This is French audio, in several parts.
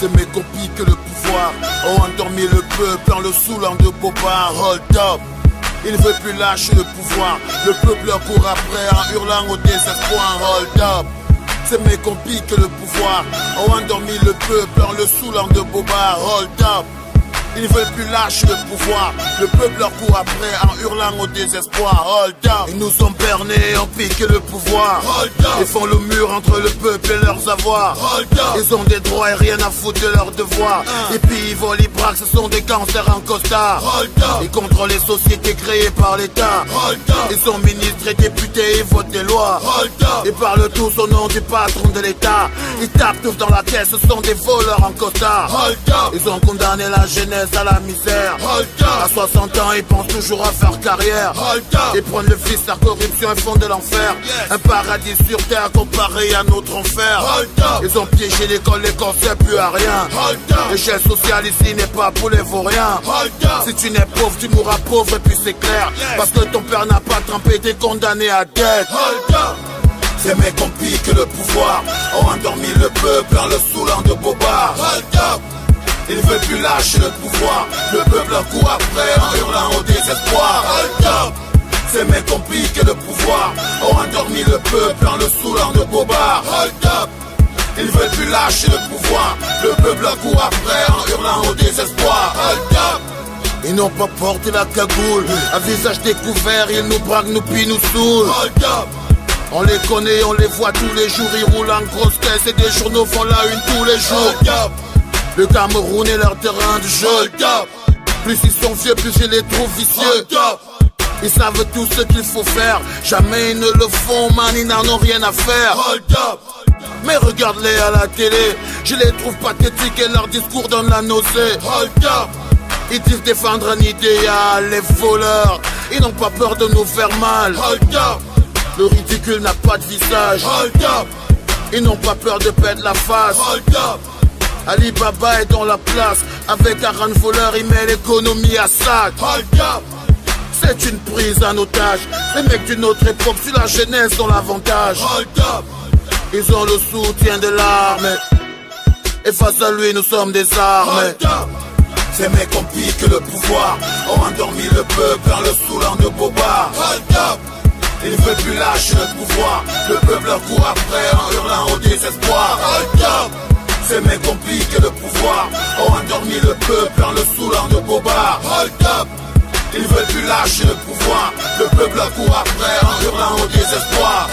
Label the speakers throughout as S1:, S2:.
S1: C'est mes copies que le pouvoir ont endormi le peuple en le saoulant de bobards. Hold up, il ne veut plus lâcher le pouvoir. Le peuple leur court après en hurlant au désespoir. Hold up, c'est mes copies que le pouvoir ont endormi le peuple en le saoulant de bobards. Hold up, ils ne veulent plus lâcher le pouvoir. Le peuple leur court après en hurlant au désespoir. Hold up, ils nous ont bernés, ont piqué le pouvoir. Hold up, ils font le mur entre le peuple et leurs avoirs. Hold up, ils ont des droits et rien à foutre de leurs devoirs. Et puis ils volent, ils braquent, ce sont des gangsters en costard. Hold up, ils contrôlent les sociétés créées par l'État. Hold up, ils sont ministres et députés, ils votent des lois. Hold up, ils parlent tous au nom du patron de l'État. Ils tapent tous dans la caisse, ce sont des voleurs en costard. Hold up, ils ont condamné la jeunesse à la misère. À 60 ans ils pensent toujours à faire carrière. Ils prennent le vice, la corruption et font de l'enfer. Un paradis sur terre comparé à notre enfer. Ils ont piégé l'école sert plus à rien. L'échelle sociale ici n'est pas pour les vauriens. Si tu n'es pauvre tu mourras pauvre et puis c'est clair. Parce que ton père n'a pas trempé, t'es condamné à dette. C'est mes compis que le pouvoir ont endormi le peuple en le saoulant de bobards. Il ne veut plus lâcher le pouvoir. Le peuple leur court après en hurlant au désespoir. C'est mes compis que le pouvoir ont endormi le peuple en le saoulant de bobards. Il ne veut plus lâcher le pouvoir. Le peuple leur court après en hurlant au désespoir. Ils n'ont pas porté la cagoule. À visage découvert, ils nous braquent, nous puis nous saoulent. On les connaît, on les voit tous les jours. Ils roulent en grosse caisse et des journaux font la une tous les jours. Le Cameroun est leur terrain de jeu. Plus ils sont vieux, plus je les trouve vicieux. Ils savent tout ce qu'il faut faire. Jamais ils ne le font, man, ils n'en ont rien à faire. Mais regarde-les à la télé, je les trouve pathétiques et leur discours donne la nausée. Ils disent défendre un idéal, les voleurs, ils n'ont pas peur de nous faire mal. Le ridicule n'a pas de visage. Ils n'ont pas peur de perdre la face. Ali Baba est dans la place. Avec un rang voleur, il met l'économie à sac. C'est une prise en otage. Les mecs d'une autre époque, sur la jeunesse ont l'avantage. Ils ont le soutien de l'armée. Et face à lui, nous sommes des armées. C'est mes compis que le pouvoir ont endormi le peuple en le saoulant de bobards. Il ne veut plus lâcher le pouvoir. Le peuple leur court après en hurlant au désespoir. C'est mes compis que le pouvoir ont endormi le peuple en le saoulant de bobards. Ils veulent plus lâcher le pouvoir. Le peuple leur court après en hurlant au désespoir.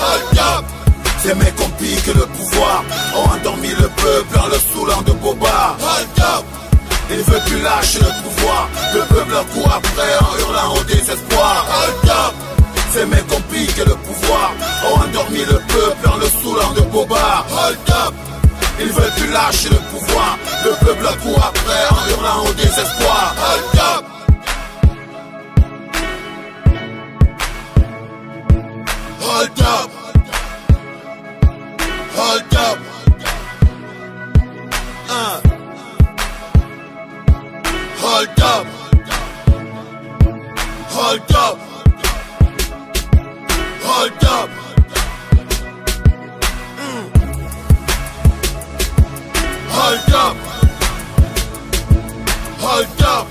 S1: C'est mes compis que le pouvoir ont endormi le peuple en le saoulant de bobards. Ils veulent plus lâcher le pouvoir. Le peuple leur court après en hurlant au désespoir. C'est mes compis que le pouvoir ont endormi le peuple en le saoulant de bobards. Ils veulent plus lâcher le pouvoir. Le peuple leur court après en hurlant au désespoir. Hold up. Hold up. Hold up. Hold up. Hold up. Hold up. Hold up.